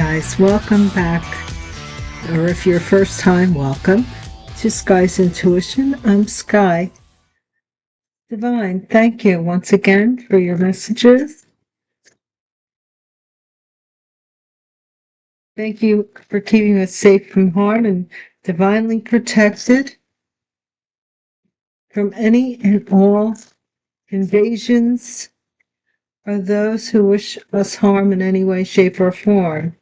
guys, welcome back, or if you're first time, welcome to Sky's Intuition. I'm Sky. Divine, thank you once again for your messages. Thank you for keeping us safe from harm and divinely protected from any and all invasions or those who wish us harm in any way, shape, or form.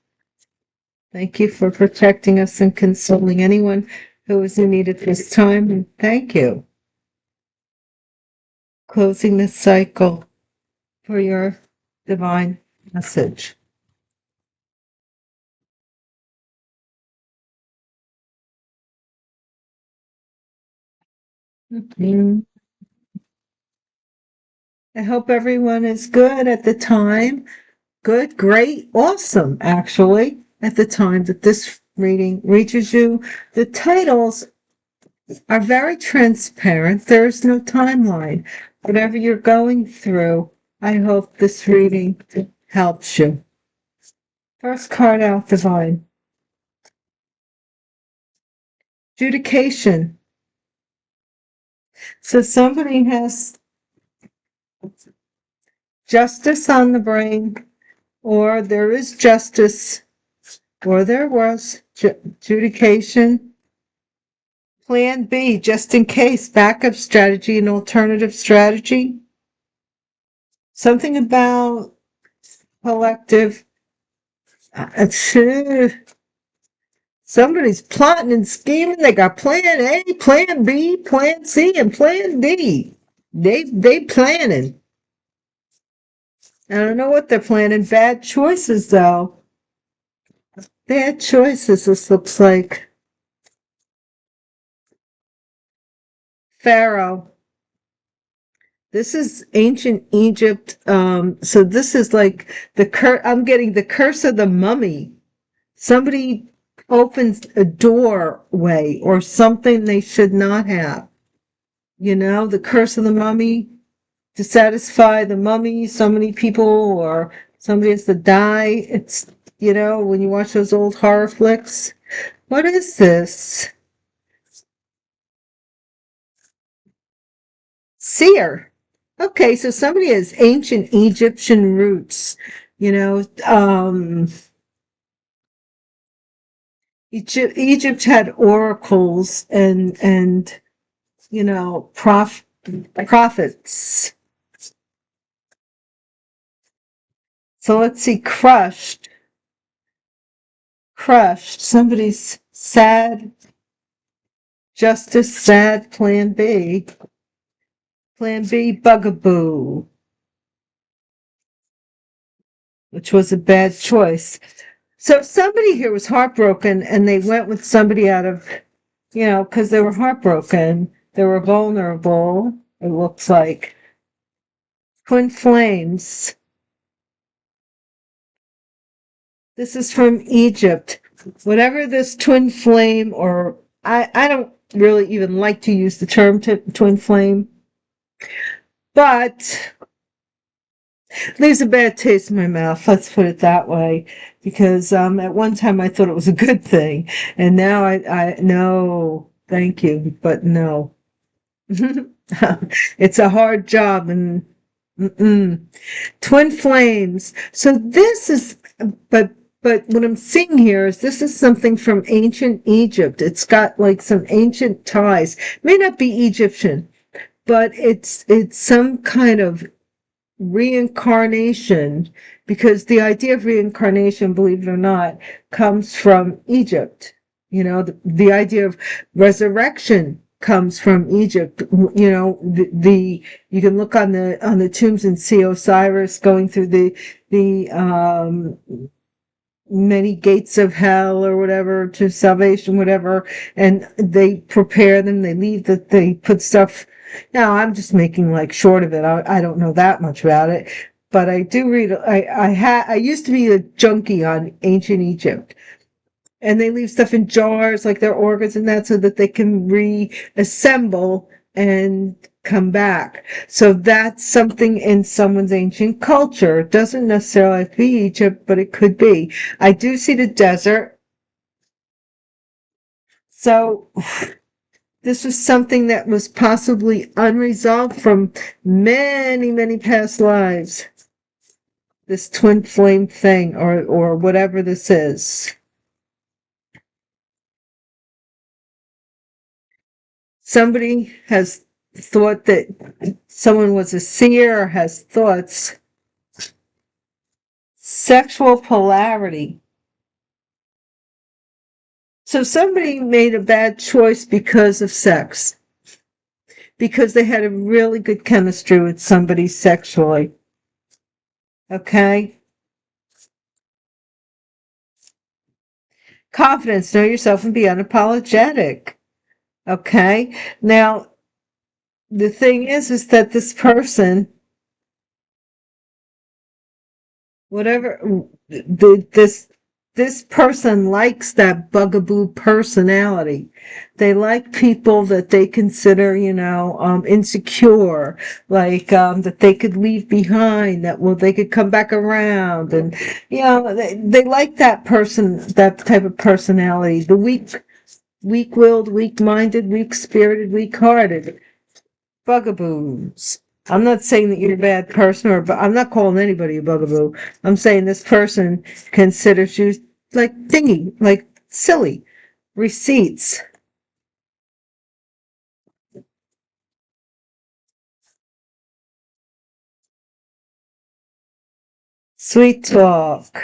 Thank you for protecting us and consoling anyone who is in need at this time, and thank you. Closing this cycle for your divine message. I hope everyone is good at the time. Good, great, awesome, actually, at the time that this reading reaches you. The titles are very transparent. There is no timeline. Whatever you're going through, I hope this reading helps you. First card out, divine. Adjudication. So somebody has justice on the brain, or there is justice, or there was adjudication. Plan B, just in case, backup strategy and alternative strategy. Something about collective. Somebody's plotting and scheming. They got plan A, plan B, plan C, and plan D. They planning. I don't know what they're planning. Bad choices, though. Bad choices, this looks like. Pharaoh. This is ancient Egypt. So this is like I'm getting the curse of the mummy. Somebody opens a doorway or something they should not have. You know, the curse of the mummy, to satisfy the mummy, so many people, or somebody has to die. It's, you know, when you watch those old horror flicks. What is this? Seer. Okay, so somebody has ancient Egyptian roots. You know, Egypt had oracles and you know, prophets. So let's see, crushed. Somebody's sad. Justice, sad. Plan B. Plan B, bugaboo, which was a bad choice. So somebody here was heartbroken and they went with somebody out of, you know, because they were heartbroken. They were vulnerable, it looks like. Twin flames. This is from Egypt. Whatever this twin flame, or I don't really even like to use the term twin flame, but leaves a bad taste in my mouth, let's put it that way, because at one time I thought it was a good thing, and now I no, thank you, but no. It's a hard job, and twin flames. So this is, but what I'm seeing here is this is something from ancient Egypt. It's got like some ancient ties. May not be Egyptian, but it's some kind of reincarnation, because the idea of reincarnation, believe it or not, comes from Egypt. You know, the idea of resurrection comes from Egypt. You know, you can look on the tombs and see Osiris going through the many gates of hell or whatever to salvation, whatever, and they prepare them, they put stuff. Now I'm just making like short of it. I don't know that much about it, but I do read. I used to be a junkie on ancient Egypt, and they leave stuff in jars like their organs and that, so that they can reassemble and come back. So that's something in someone's ancient culture. It doesn't necessarily have to be Egypt, but it could be. I do see the desert. So this was something that was possibly unresolved from many, many past lives. This twin flame thing, or whatever this is. Somebody has thought that someone was a seer or has thoughts. Sexual polarity. So somebody made a bad choice because of sex. Because they had a really good chemistry with somebody sexually. Okay? Confidence, know yourself and be unapologetic. Okay? Now, the thing is that this person, whatever, this person likes that bugaboo personality. They like people that they consider, insecure, like, that they could leave behind, they could come back around. And, they like that person, that type of personality. The weak-willed, weak-minded, weak-spirited, weak-hearted bugaboos. I'm not saying that you're a bad person, I'm not calling anybody a bugaboo. I'm saying this person considers you like dingy, like silly. Receipts. Sweet talk.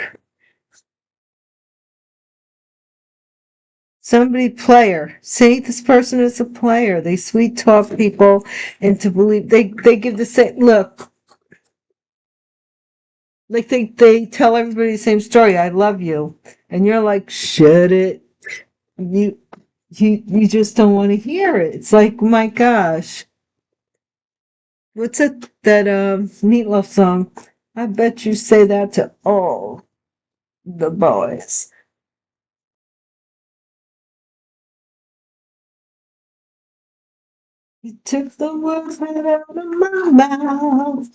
Somebody player. See, this person is a player. They sweet talk people into believe they give the same look. Like they tell everybody the same story. I love you. And you're like, shut it. You you just don't want to hear it. It's like, my gosh. What's it that Meatloaf song? I bet you say that to all the boys. You took the words right out of my mouth.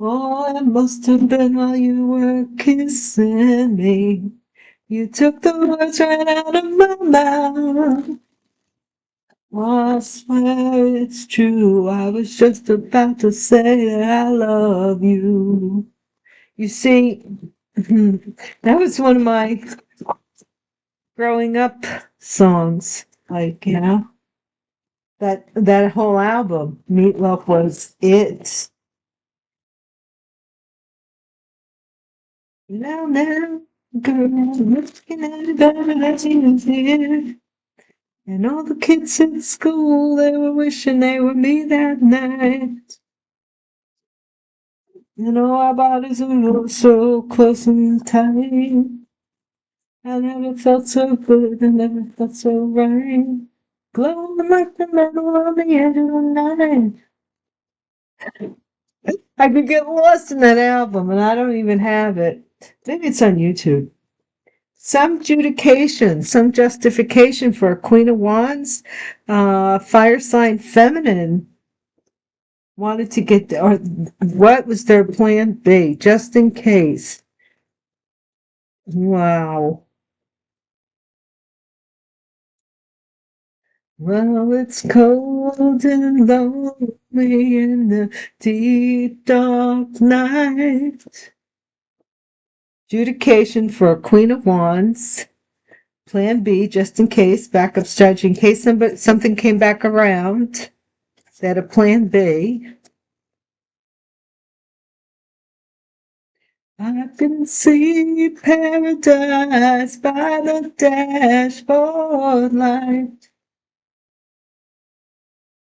Oh, it must have been while you were kissing me. You took the words right out of my mouth. Oh, I swear it's true. I was just about to say that I love you. You see, that was one of my growing up songs. Like, that whole album, Meatloaf was it. Now, girl, looking at it better than you did. And all the kids in school, they were wishing they were me that night. Our bodies were so close and tight. I never felt so good, I never felt so right. Glowing like the metal on the edge of the night. I could get lost in that album, and I don't even have it. Maybe it's on YouTube. Some justification for a Queen of Wands, fire sign feminine wanted to get, or what was their plan B, just in case? Wow. Well, it's cold and lonely in the deep dark night. Adjudication for a Queen of Wands. Plan B, just in case, backup strategy, in case something came back around. They had a plan B. I can see paradise by the dashboard light.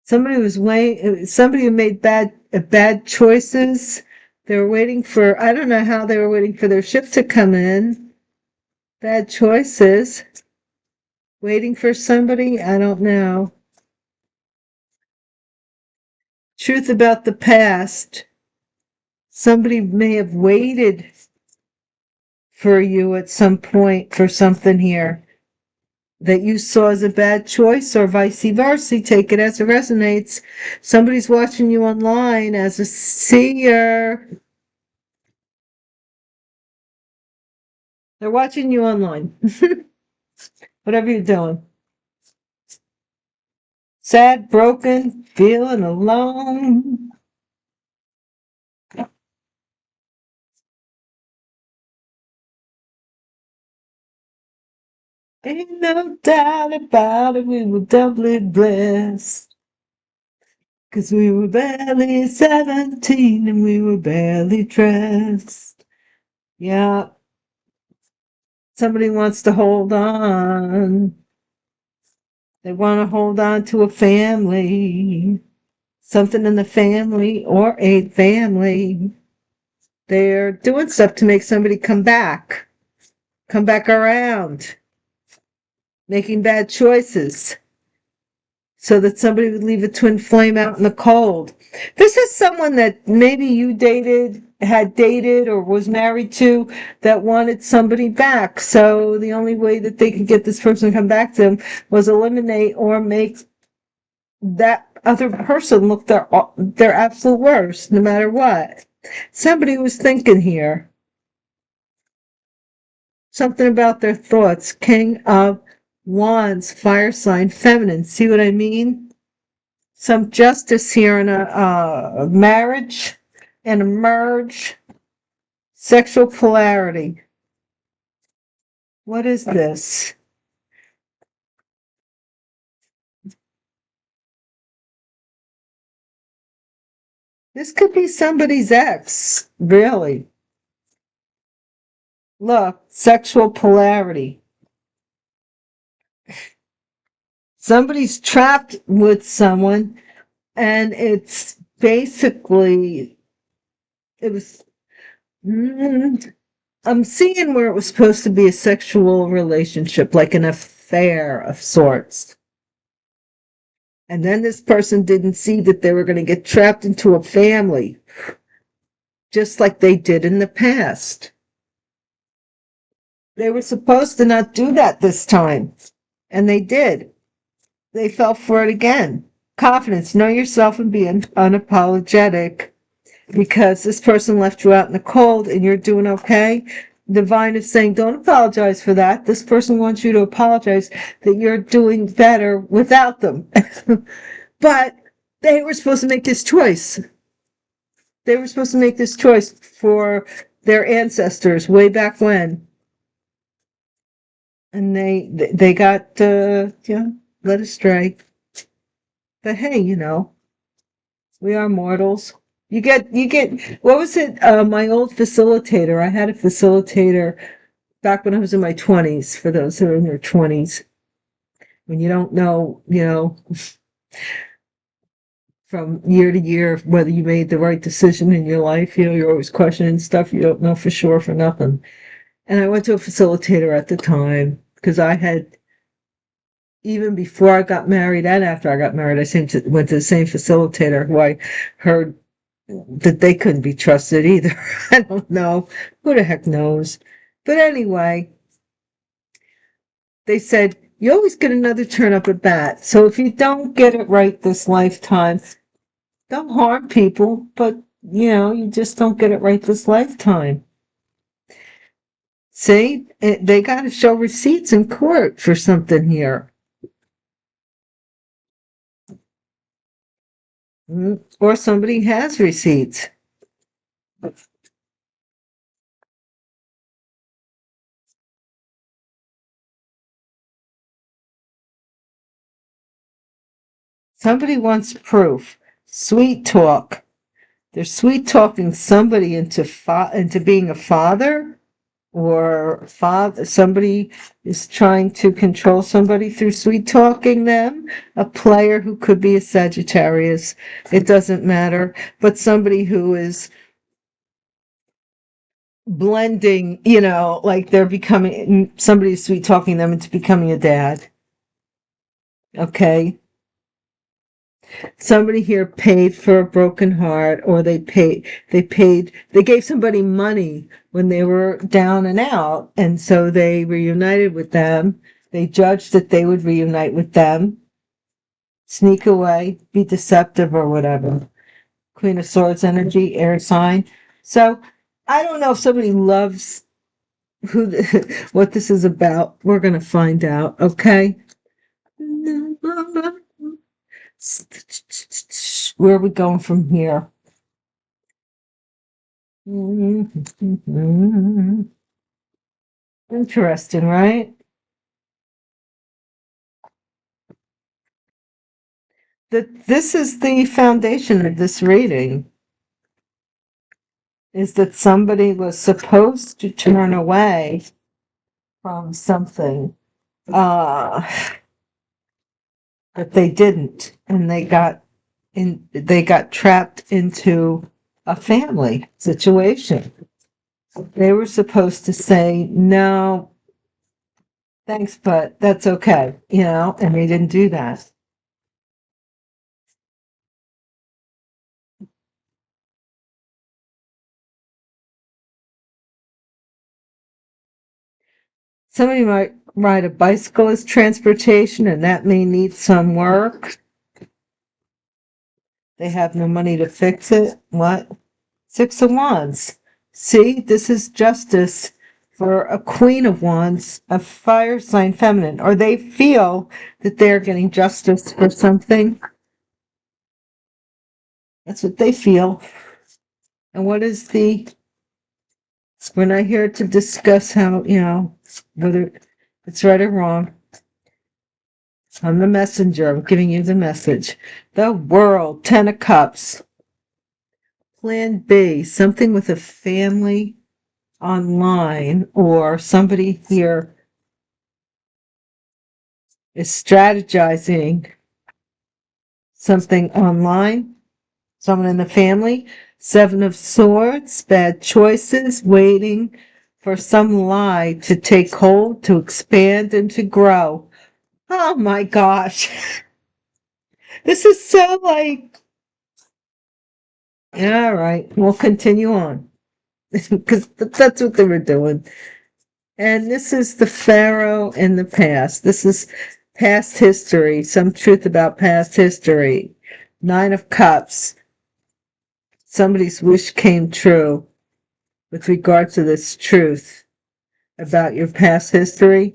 Somebody who made bad choices. They were waiting for, I don't know how they were waiting for their ship to come in. Bad choices. Waiting for somebody, I don't know. Truth about the past. Somebody may have waited for you at some point for something here. that you saw as a bad choice, or vice versa. Take it as it resonates. Somebody's watching you online as a seer. They're watching you online. Whatever you're doing. Sad, broken, feeling alone. Ain't no doubt about it, we were doubly blessed. 'Cause we were barely 17 and we were barely dressed. Yeah, somebody wants to hold on. They want to hold on to a family, something in the family or a family. They're doing stuff to make somebody come back around, making bad choices so that somebody would leave a twin flame out in the cold. This is someone that maybe you had dated, or was married to, that wanted somebody back. So the only way that they could get this person to come back to them was eliminate or make that other person look their absolute worst, no matter what. Somebody was thinking here. Something about their thoughts. King of Wands, fire sign, feminine. See what I mean? Some justice here in a marriage and a merge. Sexual polarity. What is this? This could be somebody's ex, really. Look, sexual polarity. Somebody's trapped with someone, and it's basically, it was, I'm seeing where it was supposed to be a sexual relationship, like an affair of sorts. And then this person didn't see that they were going to get trapped into a family, just like they did in the past. They were supposed to not do that this time, and they did. They fell for it again. Confidence, know yourself and be unapologetic, because this person left you out in the cold and you're doing okay. Divine is saying, don't apologize for that. This person wants you to apologize that you're doing better without them. But they were supposed to make this choice. They were supposed to make this choice for their ancestors way back when. And they got, led astray. But hey, we are mortals. You get, what was it? My old facilitator. I had a facilitator back when I was in my 20s, for those who are in their 20s. When you don't know, from year to year, whether you made the right decision in your life, you're always questioning stuff you don't know for sure for nothing. And I went to a facilitator at the time because I had, even before I got married and after I got married, I went to the same facilitator who I heard that they couldn't be trusted either. I don't know. Who the heck knows? But anyway, they said, you always get another turn up at bat. So if you don't get it right this lifetime, don't harm people, but, you just don't get it right this lifetime. See, they got to show receipts in court for something here. Or somebody has receipts. Somebody wants proof. Sweet talk. They're sweet talking somebody into being a father, or somebody is trying to control somebody through sweet talking them. A player who could be a Sagittarius. It doesn't matter. But somebody who is blending, like somebody's sweet talking them into becoming a dad. Okay. Somebody here paid for a broken heart, or they gave somebody money when they were down and out, and so they reunited with them, They judged that they would reunite with them, sneak away, be deceptive or whatever. Queen of Swords energy, air sign. So I don't know if somebody loves what this is about. We're going to find out, okay? Where are we going from here? Interesting, right? This is the foundation of this reading, is that somebody was supposed to turn away from something, but they didn't, and they got trapped into a family situation. They were supposed to say, no, thanks, but that's okay, and they didn't do that. Somebody might ride a bicycle as transportation, and that may need some work. They have no money to fix it. What? Six of Wands. See, this is justice for a Queen of Wands, a fire sign feminine, or they feel that they're getting justice for something. That's what they feel. And what is we're not here to discuss how, whether it's right or wrong. I'm the messenger. I'm giving you the message. The World, 10 of Cups. Plan B, something with a family online, or somebody here is strategizing something online, someone in the family. Seven of Swords, bad choices, waiting for some lie to take hold, to expand and to grow. Oh my gosh. This is so like, all right, we'll continue on. Because that's what they were doing. And this is the Pharaoh in the past. This is past history, some truth about past history. Nine of Cups. Somebody's wish came true with regard to this truth about your past history.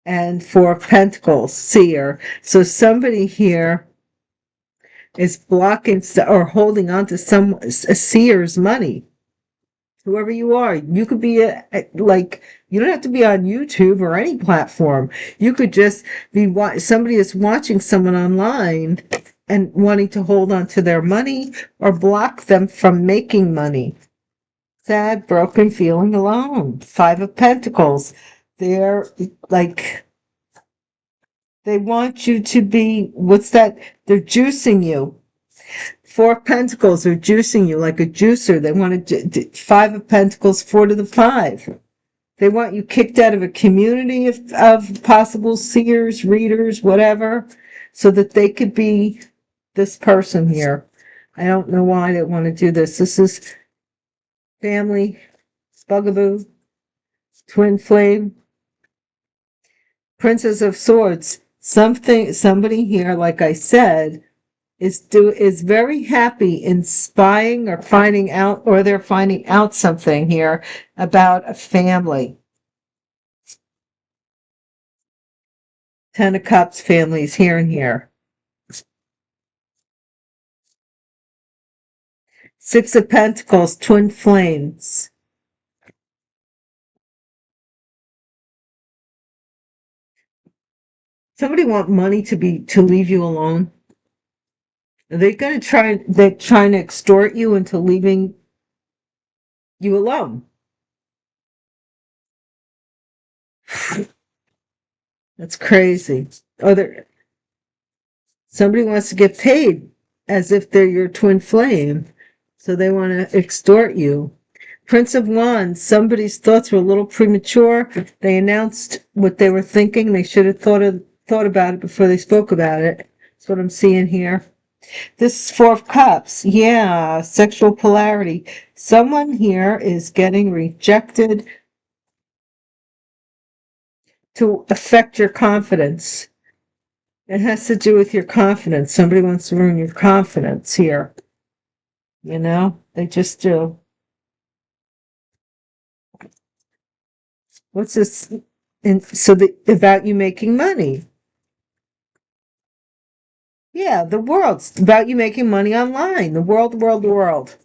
And Four of Pentacles, Seer. So somebody here is blocking or holding on to a seer's money. Whoever you are, you could be you don't have to be on YouTube or any platform. You could just be somebody is watching someone online and wanting to hold on to their money or block them from making money. Sad, broken, feeling alone. Five of Pentacles. They're they want you to be, what's that? They're juicing you. Four of Pentacles are juicing you like a juicer. They want to, Five of Pentacles, 4 to the 5. They want you kicked out of a community of possible seers, readers, whatever, so that they could be this person here. I don't know why they want to do this. This is family, bugaboo, twin flame, Princess of Swords. Somebody here, like I said, is very happy in spying or finding out, or they're finding out something here about a family. 10 of Cups families here and here. Six of Pentacles, twin flames. Somebody want money to leave you alone? They're trying to extort you into leaving you alone. That's crazy. Somebody wants to get paid as if they're your twin flame. So they want to extort you. Prince of Wands, somebody's thoughts were a little premature. They announced what they were thinking. They should have thought about it before they spoke about it. That's what I'm seeing here. This is Four of Cups. Yeah, sexual polarity. Someone here is getting rejected to affect your confidence. It has to do with your confidence. Somebody wants to ruin your confidence here. You know, they just do. What's this? And so about you making money. Yeah, the world's about you making money online. The world.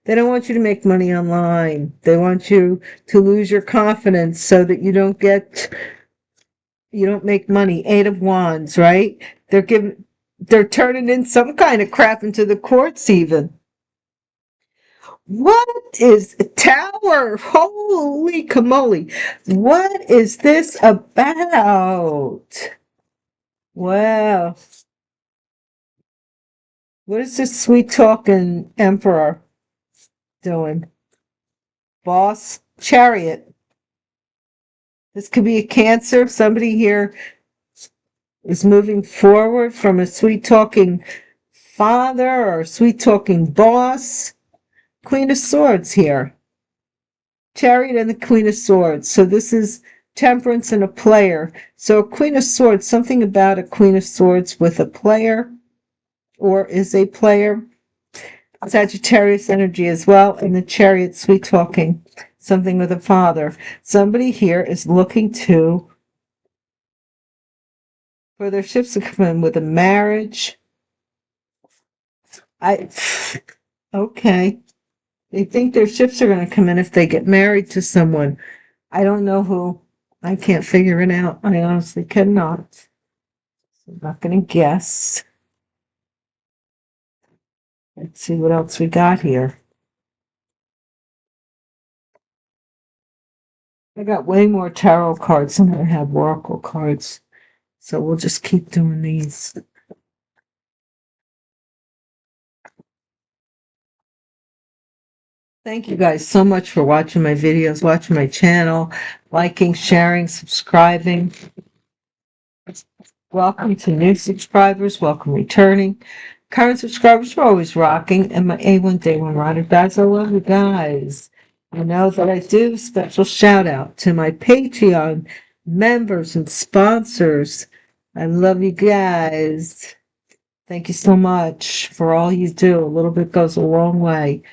They don't want you to make money online. They want you to lose your confidence so that you don't make money. Eight of Wands, right? They're turning in some kind of crap into the courts even. What is a Tower? Holy camole. What is this about? Wow. What is this sweet talking emperor doing? Boss, Chariot. This could be a Cancer. Somebody here is moving forward from a sweet talking father or sweet talking boss. Queen of Swords here. Chariot and the Queen of Swords. So this is Temperance and a player. So a Queen of Swords, something about a Queen of Swords with a player or is a player. Sagittarius energy as well, and the Chariot sweet talking, something with a father. Somebody here is looking for their ships to come in with a marriage. Okay. They think their ships are going to come in if they get married to someone. I don't know who. I can't figure it out. I honestly cannot. So I'm not going to guess. Let's see what else we got here. I got way more tarot cards than I have oracle cards. So we'll just keep doing these. Thank you guys so much for watching my videos, watching my channel, liking, sharing, subscribing. Welcome to new subscribers. Welcome returning. Current subscribers are always rocking. And my A1 Day 1 Rider guys, I love you guys. You know that I do. Special shout out to my Patreon members and sponsors. I love you guys. Thank you so much for all you do. A little bit goes a long way.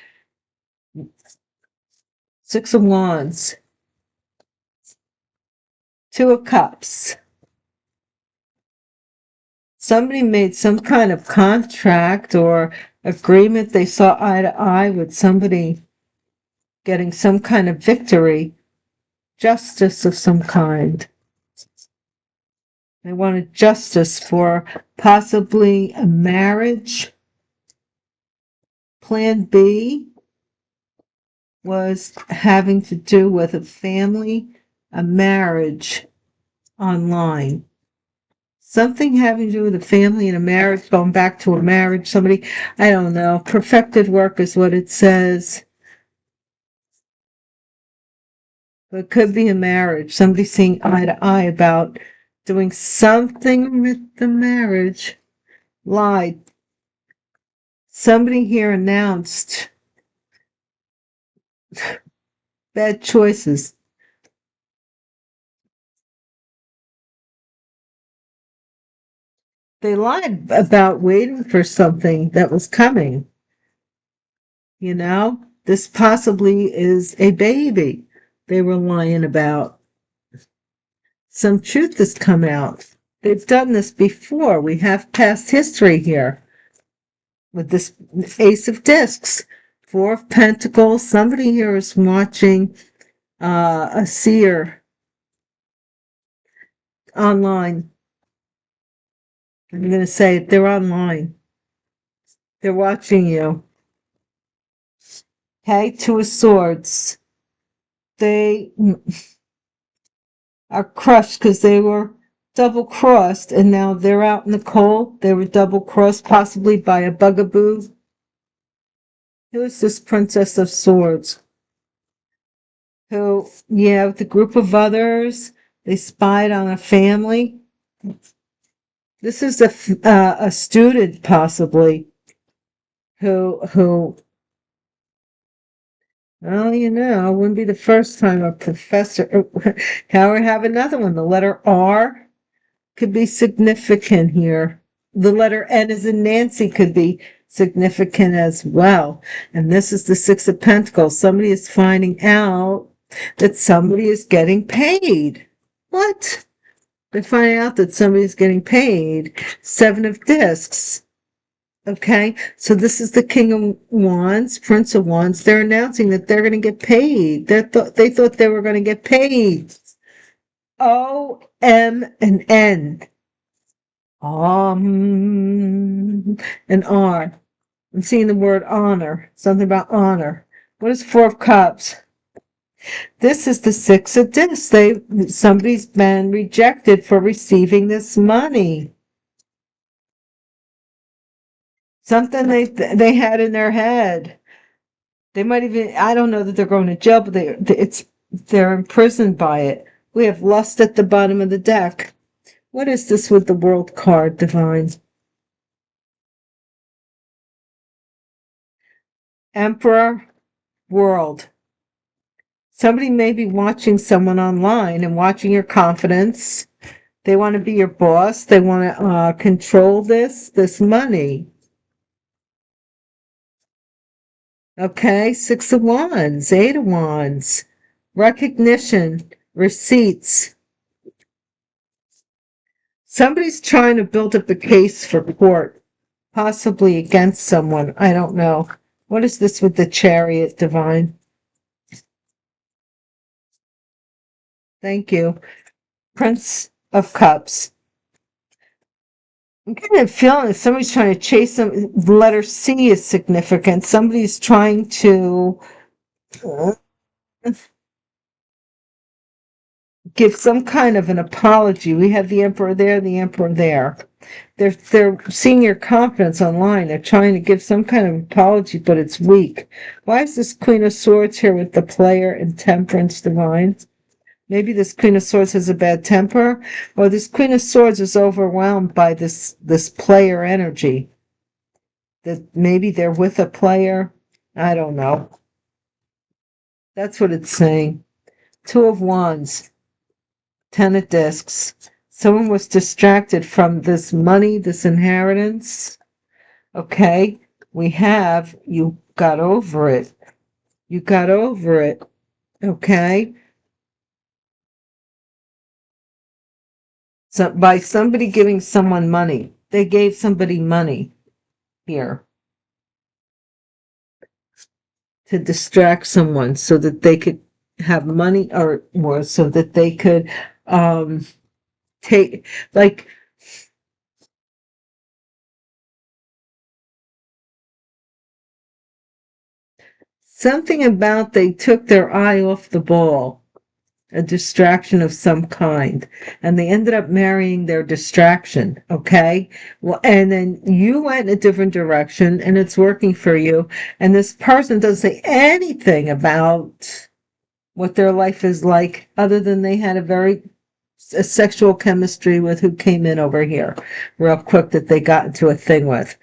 Six of Wands. Two of Cups. Somebody made some kind of contract or agreement. They saw eye to eye with somebody getting some kind of victory, justice of some kind. They wanted justice for possibly a marriage. Plan B was having to do with a family, a marriage online. Something having to do with a family and a marriage, going back to a marriage, somebody, I don't know, perfected work is what it says. But it could be a marriage, somebody seeing eye to eye about doing something with the marriage. Lied. Somebody here announced bad choices. They lied about waiting for something that was coming. You know, this possibly is a baby they were lying about. Some truth has come out. They've done this before. We have past history here with this Ace of Discs, Four of Pentacles. Somebody here is watching a seer online. I'm going to say it. They're online. They're watching you. Okay, Two of Swords. They are crushed because they were double crossed and now they're out in the cold. They were double crossed possibly by a bugaboo. Who is this Princess of Swords? Who, yeah, with a group of others, they spied on a family. This is a student possibly who Well, it wouldn't be the first time a professor. Now we have another one. The letter R could be significant here. The letter N as in Nancy could be significant as well. And this is the Six of Pentacles. Somebody is finding out that somebody is getting paid. What? They're finding out that somebody's getting paid. Seven of Discs. Okay, so this is the King of Wands, Prince of Wands. They're announcing that they're going to get paid. They thought they were going to get paid. O, M, and N. And R. I'm seeing the word honor. Something about honor. What is Four of Cups? This is the Six of Discs. Somebody's been rejected for receiving this money. Something they had in their head. They might even, I don't know that they're going to jail, but they're imprisoned by it. We have lust at the bottom of the deck. What is this with the World card, Divine? Emperor, World. Somebody may be watching someone online and watching your confidence. They want to be your boss. They want to control this money. Okay, Six of Wands, Eight of Wands, recognition, receipts. Somebody's trying to build up a case for court, possibly against someone. I don't know. What is this with the Chariot, Divine? Thank you. Prince of Cups. I'm kind of feeling that somebody's trying to chase them. The letter C is significant. Somebody's trying to give some kind of an apology. We have the Emperor there, the Emperor there. They're seeing your confidence online. They're trying to give some kind of apology, but it's weak. Why is this Queen of Swords here with the Player and Temperance, Divine? Maybe this Queen of Swords has a bad temper, or this Queen of Swords is overwhelmed by this player energy. That maybe they're with a player. I don't know. That's what it's saying. Two of Wands, Ten of Discs. Someone was distracted from this money, this inheritance. Okay, you got over it. You got over it. Okay. So by somebody giving someone money, they gave somebody money here to distract someone so that they could have money or so that they could take, like, something about they took their eye off the ball, a distraction of some kind, and they ended up marrying their distraction. Okay, well, and then you went in a different direction and it's working for you, and this person doesn't say anything about what their life is like other than they had a sexual chemistry with who came in over here real quick that they got into a thing with.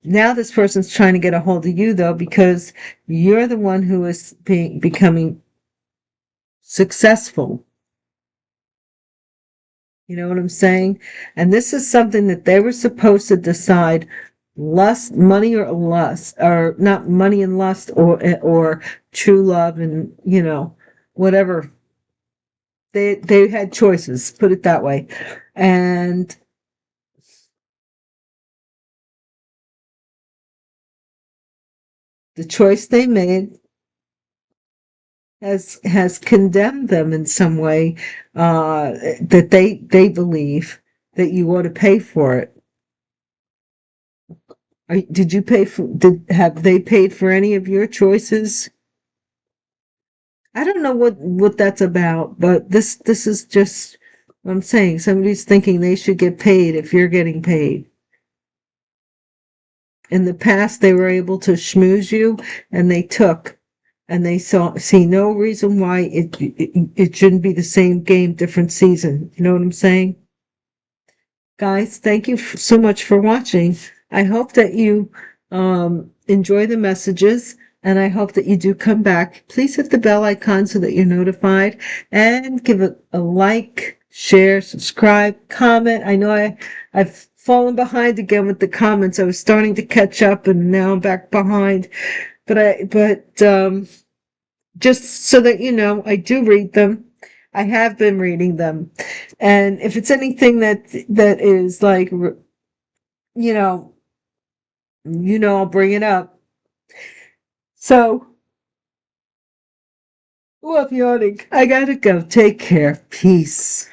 Now this person's trying to get a hold of you, though, because you're the one who is becoming successful. You know what I'm saying? And this is something that they were supposed to decide: lust, money or lust, or not money and lust, or true love, and whatever. They had choices, put it that way. And the choice they made has condemned them in some way, that they believe that you ought to pay for it. Did you pay for? Have they paid for any of your choices? I don't know what that's about, but this is just what I'm saying. Somebody's thinking they should get paid if you're getting paid. In the past, they were able to schmooze you, and they took, and they see no reason why it shouldn't be the same game, different season. You know what I'm saying? Guys, thank you so much for watching. I hope that you enjoy the messages. and I hope that you do come back. Please hit the bell icon so that you're notified, and give it a like, share, subscribe, comment. I know I've fallen behind again with the comments. I was starting to catch up, and now I'm back behind. But just so that you know, I do read them. I have been reading them, and if it's anything that is like, you know, I'll bring it up. So, well, I'm yawning. I gotta go. Take care. Peace.